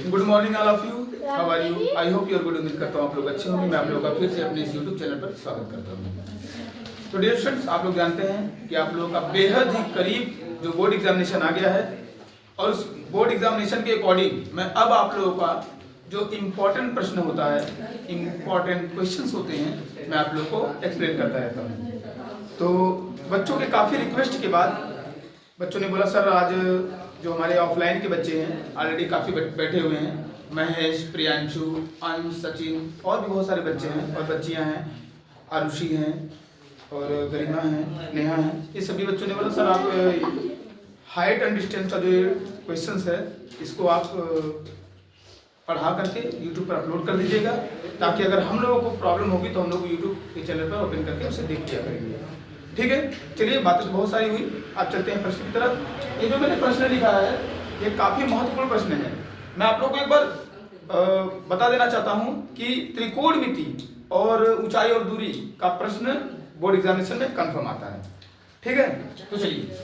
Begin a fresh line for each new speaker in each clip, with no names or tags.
Good morning all of you, how are you? I hope you are good. उम्मीद करता हूँ आप लोग अच्छे होंगे। मैं आप लोगों का फिर से अपने इस यूट्यूब चैनल पर स्वागत करता हूँ। तो डियर स्टूडेंट्स, आप लोग जानते हैं कि आप लोगों का बेहद ही करीब जो बोर्ड एग्जामिनेशन आ गया है, और उस बोर्ड एग्जामिनेशन के अकॉर्डिंग मैं अब आप लोगों का जो इम्पोर्टेंट प्रश्न होता है, इम्पोर्टेंट क्वेश्चंस होते हैं, मैं आप लोग को एक्सप्लेन करता रहता हूँ। तो बच्चों के काफ़ी रिक्वेस्ट के बाद बच्चों ने बोला सर आज जो हमारे ऑफलाइन के बच्चे हैं ऑलरेडी काफ़ी बैठे हुए हैं, महेश, प्रियांशु, अंश, सचिन और भी बहुत सारे बच्चे हैं और बच्चियां हैं, आरुषि हैं और गरिमा हैं, नेहा हैं। ये सभी बच्चों ने बोला सर आप हाइट एंड डिस्टेंस का जो क्वेश्चंस है इसको आप पढ़ा करके यूट्यूब पर अपलोड कर दीजिएगा, ताकि अगर हम लोगों को प्रॉब्लम होगी तो हम लोग यूट्यूब के चैनल पर ओपन करके उसे देख लिया करेंगे। ठीक है, चलिए बातें तो बहुत सारी हुई, आप चलते हैं प्रश्न की तरफ। ये जो मैंने प्रश्न लिखा है ये काफ़ी महत्वपूर्ण प्रश्न है। मैं आप लोगों को एक बार बता देना चाहता हूँ कि त्रिकोणमिति और ऊंचाई और दूरी का प्रश्न बोर्ड एग्जामिनेशन में कंफर्म आता है। ठीक है, तो चलिए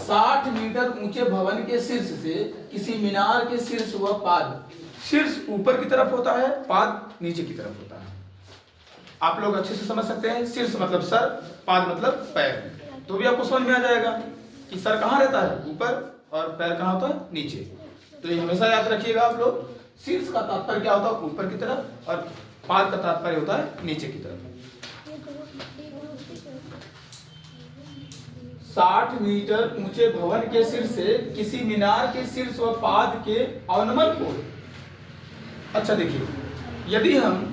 60 मीटर ऊंचे भवन के शीर्ष से किसी मीनार के शीर्ष व पाद, शीर्ष ऊपर की तरफ होता है, पाद नीचे की तरफ होता है। आप लोग अच्छे से समझ सकते हैं, शीर्ष मतलब सर, पाद मतलब पैर। तो भी आपको समझ में आ जाएगा कि सर कहाँ रहता है, ऊपर, और पैर कहाँ होता है, नीचे। तो ये हमेशा याद रखिएगा आप लोग। शीर्ष का तात्पर्य क्या होता है, ऊपर की तरफ, और पाद का तात्पर्य होता है नीचे की तरफ। 60 मीटर ऊंचे भवन के शीर्ष से किसी मीनार के शीर्ष व पाद के अवनमन कोण। अच्छा देखिए, यदि हम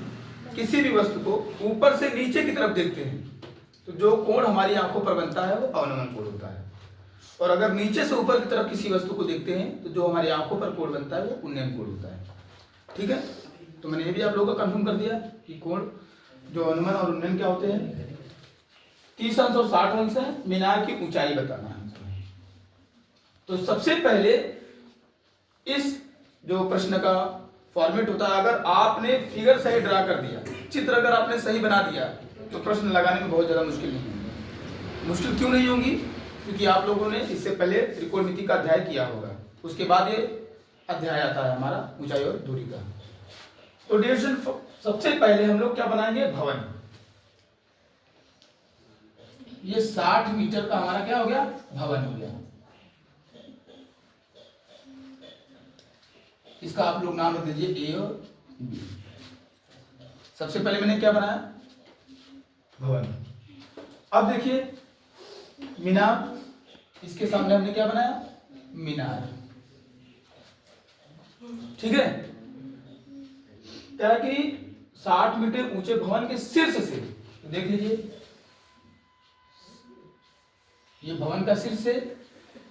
किसी भी वस्तु को ऊपर से नीचे की तरफ देखते हैं तो जो कोण हमारी आंखों पर बनता है वो अवनमन कोण होता है, और अगर नीचे से ऊपर की तरफ किसी वस्तु को देखते हैं तो जो हमारी आंखों पर कोण बनता है वो उन्नयन कोण होता है। ठीक है, तो मैंने ये भी आप लोगों को कंफर्म कर दिया कि कोण जो अवनमन और उन्नयन क्या होते हैं, 30 अंश और 60 अंश है। मीनार की ऊंचाई बताना है। तो सबसे पहले इस जो प्रश्न का फॉर्मेट होता है, अगर आपने फिगर सही ड्रा कर दिया, चित्र अगर आपने सही बना दिया, तो प्रश्न लगाने में बहुत ज्यादा मुश्किल नहीं होगी। मुश्किल क्यों नहीं होगी? क्योंकि आप लोगों ने इससे पहले त्रिकोणमिति का अध्याय किया होगा, उसके बाद ये अध्याय आता है हमारा ऊंचाई और दूरी का। तो डियर स्टूडेंट, सबसे पहले हम लोग क्या बनाएंगे, भवन। ये 60 मीटर का हमारा क्या हो गया, भवन हो गया। इसका आप लोग नाम रख दीजिए ए और बी। सबसे पहले मैंने क्या बनाया, भवन। अब देखिए मीनार, इसके सामने हमने क्या बनाया, मीनार। ठीक है, कि 60 मीटर ऊंचे भवन के शीर्ष से, तो देख लीजिए ये भवन का शीर्ष है,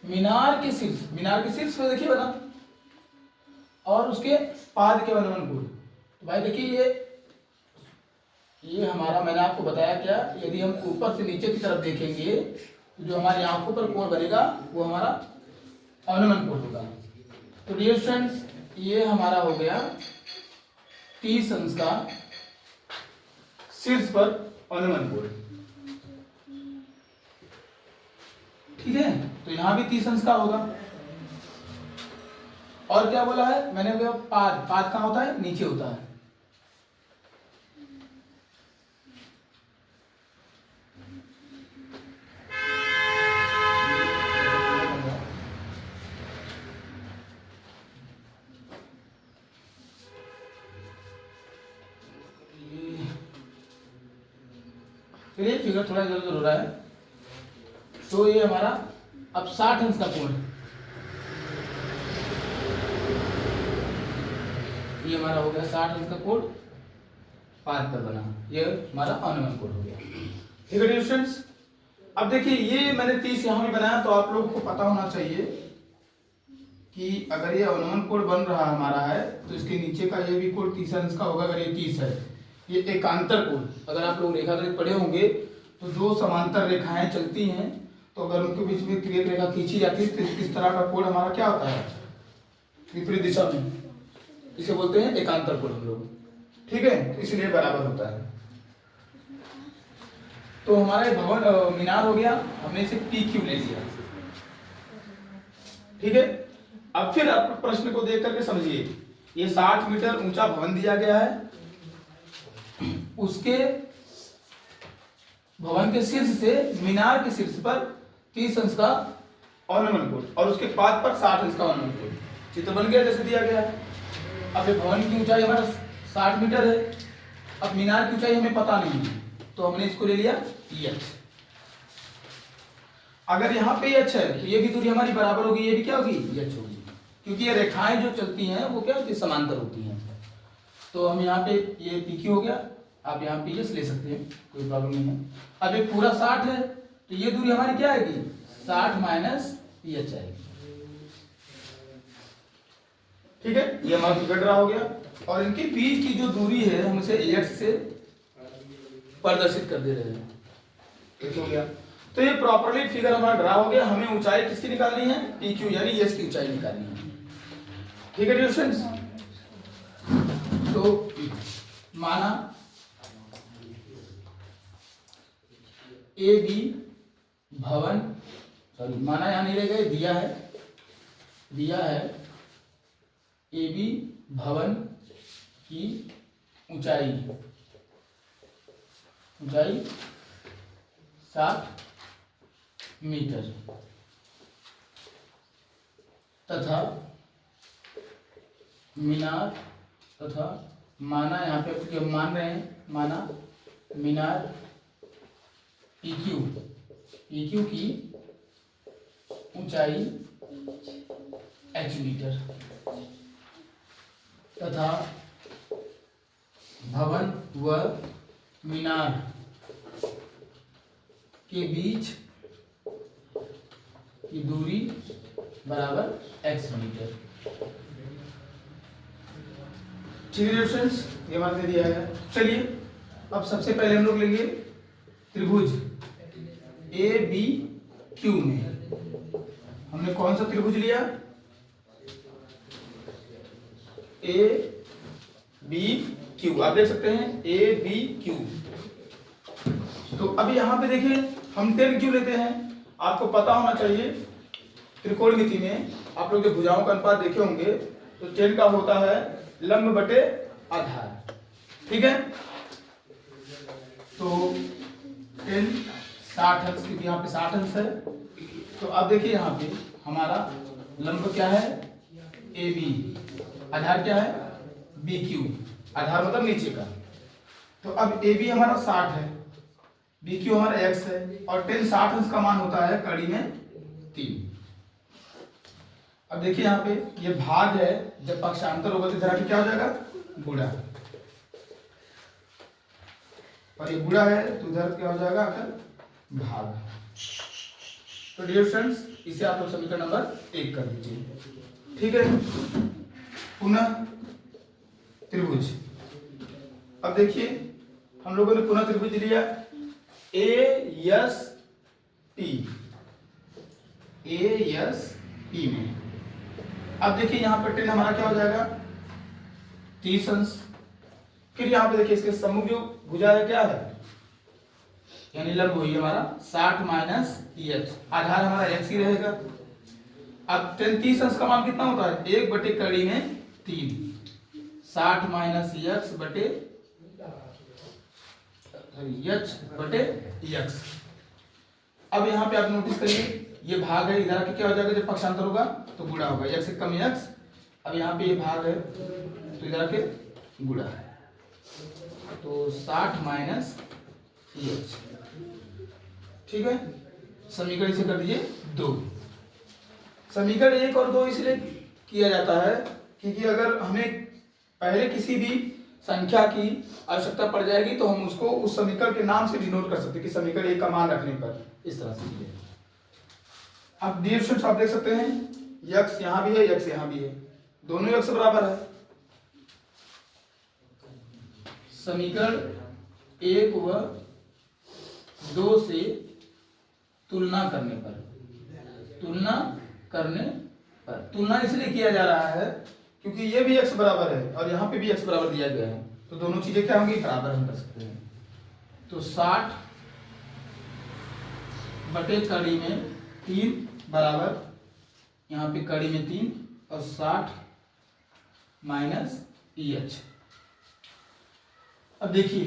मीनार के शीर्ष, मीनार के शीर्ष पे देखिए बना, और उसके पाद के अवनमन कोण। तो भाई देखिए ये हमारा, मैंने आपको बताया क्या, यदि हम ऊपर से नीचे की तरफ देखेंगे तो जो हमारी आंखों पर कोण बनेगा वो हमारा अवनमन कोण होगा। तो डियर स्टूडेंट्स, ये हमारा हो गया 30 अंश का शीर्ष पर अवनमन कोण। ठीक है, तो यहां भी 30 अंश का होगा। और क्या बोला है मैंने, पाद, पाद कहाँ होता है, नीचे होता है। ये फिगर थोड़ा इधर उधर हो रहा है। तो ये हमारा अब 60 अंश का कोण, ये हमारा हो गया 60 अंश का कोण, पाद पर बना, ये हमारा अवनमन कोण हो गया। ठीक है डियर स्टूडेंट्स, अब देखिए ये मैंने 30 यहाँ में बनाया, तो आप लोगों को पता होना चाहिए कि अगर ये अवनमन कोण बन रहा हमारा है तो इसके नीचे का ये भी कोण 30 अंश का होगा। अगर ये 30 है, ये एकांतर कोण, अगर आप लोग रेखागणित पढ़े होंगे तो जो समांतर रेखाएं चलती हैं तो अगर उनके बीच में एक रेखा खींची जाती है तो इस तरह का कोण हमारा क्या होता है, विपरीत दिशा में, इसे बोलते हैं एकांतर कोण हम लोग। ठीक है, तो इसलिए बराबर होता है। तो हमारा भवन मीनार हो गया, हमने इसे PQ ले लिया। ठीक है, अब फिर आप प्रश्न को देख करके समझिए ये 60 मीटर ऊंचा भवन दिया गया है, उसके भवन के शीर्ष से मीनार के शीर्ष पर 30 अंश का ऑर्नामेंट कोड और उसके पाद पर 60 अंश का ऑर्नामेंट कोड। चित्र बन गया जैसे दिया गया है। अब ये भवन की ऊंचाई हमारा 60 मीटर है, अब मीनार की ऊंचाई हमें पता नहीं है, तो हमने इसको ले लिया h। अगर यहाँ पे h है तो ये भी दूरी हमारी बराबर होगी, ये भी क्या होगी, h होगी, क्योंकि ये रेखाएं जो चलती हैं वो क्या होती है, समांतर होती हैं। तो हम यहाँ पे ये PQ हो गया, आप यहाँ पे s ले सकते हैं, कोई प्रॉब्लम नहीं है। अब ये पूरा 60 है तो ये दूरी हमारी क्या आएगी, 60 माइनस h आएगी। ठीक है, ये हमारा फिगर ड्रा हो गया और इनके बीच की जो दूरी है हम उसे x से प्रदर्शित कर दे रहे हैं। ठीक हो गया, तो ये प्रॉपर्ली फिगर हमारा ड्रा हो गया। हमें ऊंचाई किसकी निकालनी है, PQ यानी s की ऊंचाई निकालनी है। ठीक है डियर स्टूडेंट्स, तो माना AB भवन, सॉरी माना यहां नहीं रहेगा, दिया है AB भवन की ऊंचाई 60 मीटर तथा मीनार तथा माना, यहाँ पे क्योंकि हम मान रहे हैं, माना मीनार PQ की ऊंचाई h मीटर तथा भवन व मीनार के बीच की दूरी बराबर x मीटर। ठीक है स्टूडेंट्स, ये हमारे दिया है। चलिए अब सबसे पहले हम लोग लेंगे त्रिभुज ABQ में हमने कौन सा त्रिभुज लिया, ABQ, आप देख सकते हैं ABQ। तो अभी यहाँ पे देखिए हम 10Q लेते हैं। आपको पता होना चाहिए त्रिकोणमिति में आप लोग जो भुजाओं का अनुपात देखे होंगे तो 10 का होता है लंब बटे आधार। ठीक है, तो 10 60 अंश, क्योंकि यहाँ पे 60 अंश है। तो अब देखिए यहाँ पे हमारा लंब क्या है AB, आधार क्या है BQ, आधार मतलब नीचे का। तो अब AB हमारा 60 है, BQ हमारा x है और 10 60 अंश का मान होता है कड़ी में 3। अब देखिए यहाँ पे ये भाग है, जब पक्षांतर होगा तो इधर आके क्या हो जाएगा, गुणा, और ये गुणा है तो इधर क्या हो जाएगा आकर भाग। तो डियर स्टूडेंट्स, इसे आप लोग समीकरण नंबर 1 कर दीजिए। ठीक है, पुनः त्रिभुज। अब देखिए हम लोगों ने पुनः त्रिभुज लिया ASP में। अब देखिए यहाँ पर 10 हमारा क्या हो जाएगा 30 अंश। फिर यहाँ पे देखिए इसके सम्मुख जो भुजा है क्या है, यानी लंब हुई हमारा 60 माइनस EH, आधार हमारा x ही रहेगा। अब 10 30 अंश का मान कितना होता है, 1 बटे कड़ी में 3, 60 माइनस EH बटे h बटे x। अब यहाँ पे आप नोटिस करिए ये भाग है, इधर आके क्या हो जाएगा, जब पक्षांतर होगा तो गुणा होगा, x से कम x। अब यहाँ पे ये भाग है तो इधर आके गुणा है, तो 60 माइनस EH। ठीक है, समीकरण इसे कर दीजिए 2। समीकरण 1 और 2 इसलिए किया जाता है क्योंकि अगर हमें पहले किसी भी संख्या की आवश्यकता पड़ जाएगी तो हम उसको उस समीकरण के नाम से डिनोट कर सकते हैं कि समीकरण 1 का मान रखने पर इस तरह से। अब डियर स्टूडेंट्स आप देख सकते हैं x यहाँ भी है, x यहाँ भी है, दोनों x बराबर है। समीकरण 1 व 2 से तुलना करने पर तुलना इसलिए किया जा रहा है क्योंकि ये भी x बराबर है और यहाँ पे भी x बराबर दिया गया है, तो दोनों चीजें क्या होंगी, बराबर हम कर सकते हैं। तो 60 बटे कड़ी में 3 बराबर, यहाँ पे कड़ी में 3 और 60 माइनस EH। अब देखिए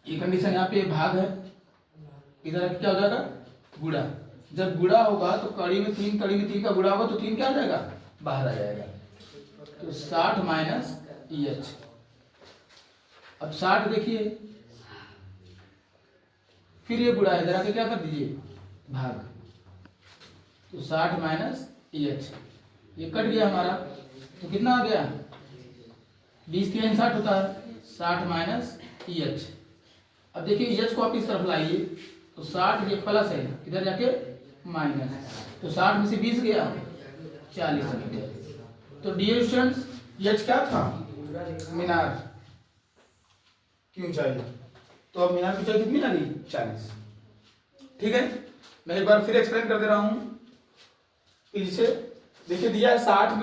ये कंडीशन यहाँ पे भाग है, इधर क्या हो जाएगा गुणा। जब गुणा होगा तो कड़ी में 3 का गुणा होगा तो 3 क्या आ जाएगा बाहर आ जाएगा, तो 60 माइनस EH। अब 60 देखिए, फिर ये गुणा है, इधर आके क्या कर दीजिए भाग, तो 60 माइनस EH, ये कट गया हमारा, तो कितना आ गया 20 3 60 होता है, 60 माइनस EH। अब देखिए EH को आप इस तरफ लाइए तो 60 ये प्लस है, इधर जाके माइनस, तो 60 में से 20 गया 40 गया। तो डियर स्टूडेंट्स EH क्या था मीनार की ऊंचाई, तो अब मीनार की ऊंचाई कितनी लगी 40। ठीक है, मैं एक बार फिर एक्सप्लेन कर दे रहा हूं। इसे देखिए दिया है 60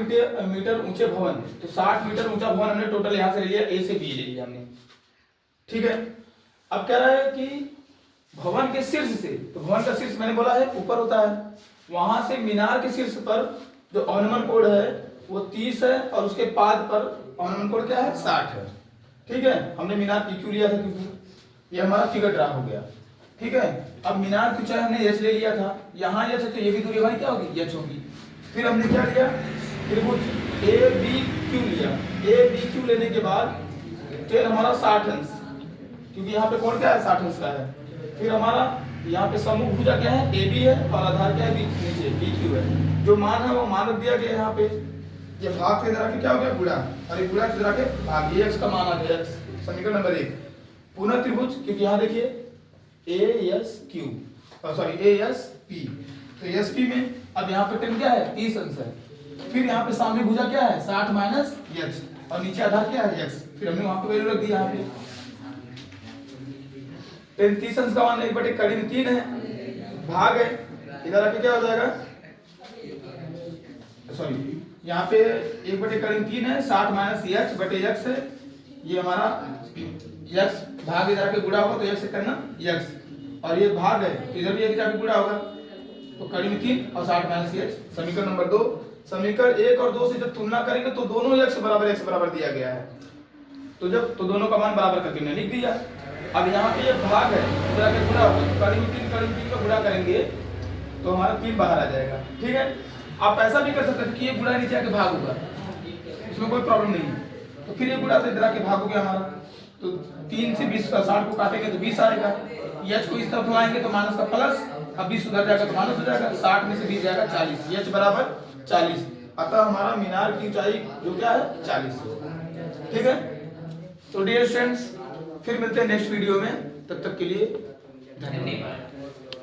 मीटर ऊंचे भवन, तो 60 मीटर ऊंचा भवन हमने टोटल यहां से ले लिया, A से B ले लिया हमने। ठीक है, अब कह रहा है कि भवन के शीर्ष से, तो भवन का शीर्ष मैंने बोला है ऊपर होता है, वहां से मीनार के शीर्ष पर जो ऑर्नमेंट कोड है वो 30 है और उसके पाद पर ऑर्नमेंट कोड क्या है 60 है। ठीक है, हमने मीनार PQ लिया था क्योंकि ये हमारा फिगर ड्रा हो गया। ठीक है, अब मीनार की ऊंचाई हमने H ले लिया था, यहाँ H है तो ये भी दूरी हमारी क्या होगी H होगी। फिर हमने क्या लिया त्रिभुज ABQ लिया, ABQ लेने के बाद टेन हमारा 60 अंश, क्योंकि यहाँ पे कोण क्या है 60 अंश का है। फिर हमारा यहाँ पे समूह भुजा क्या है AB है और आधार क्या है नीचे BQ है, जो मान है वो मान रख दिया गया यहाँ पे, ये भाग के इधर क्या हो गया गुणा, और ये गुणा के इधर भाग, ये x का मान आ गया समीकरण नंबर 1। पुनः त्रिभुज, क्योंकि यहाँ देखिए ASQ सॉरी ASP, तो ASP में अब यहाँ पे टेन क्या है 30 अंश है, फिर यहाँ पे सामने भुजा क्या है 60 माइनस H और नीचे आधार क्या है x, फिर हमने वहां पे वैल्यू रख दी यहाँ पे 30 अंश का मान 1 बटे कड़ी में 3 है, भाग है, इधर आके क्या हो जाएगा सॉरी यहाँ पे 1 बटे कड़ी में 3 है, 60 माइनस H बटे x है, ये हमारा x भाग इधर आके गुणा होगा तो x से करना x, और ये भाग है इधर भी एक जाके गुणा होगा तो कड़ी में 3 और 60 माइनस H। समीकरण नंबर 2, समीकरण 1 और 2 से जब तुलना करेंगे तो दोनों x बराबर दिया गया है, तो जब तो दोनों का मान बराबर करके मैंने लिख दिया। अब यहाँ पे ये भाग है इधर आके गुणा होगा तो कड़ी में 3 का गुणा करेंगे तो हमारा 3 बाहर आ जाएगा। ठीक है, आप ऐसा भी कर सकते हैं कि ये गुणा नीचे आके भाग होगा, उसमें कोई प्रॉब्लम नहीं है, तो फिर ये गुणा तो इधर आके भाग हो गया हमारा, तो 3 से 20 का 60 को काटेंगे तो 20 आएगा, H को इस तरफ लाएंगे तो माइनस का प्लस, अब 20 उधर जाएगा तो माइनस हो जाएगा, 60 में से 20 जाएगा 40, H बराबर 40, अतः हमारा मीनार की ऊंचाई जो क्या है 40। ठीक है, तो डियर स्टूडेंट्स फिर मिलते हैं नेक्स्ट वीडियो में, तब तक के लिए धन्यवाद।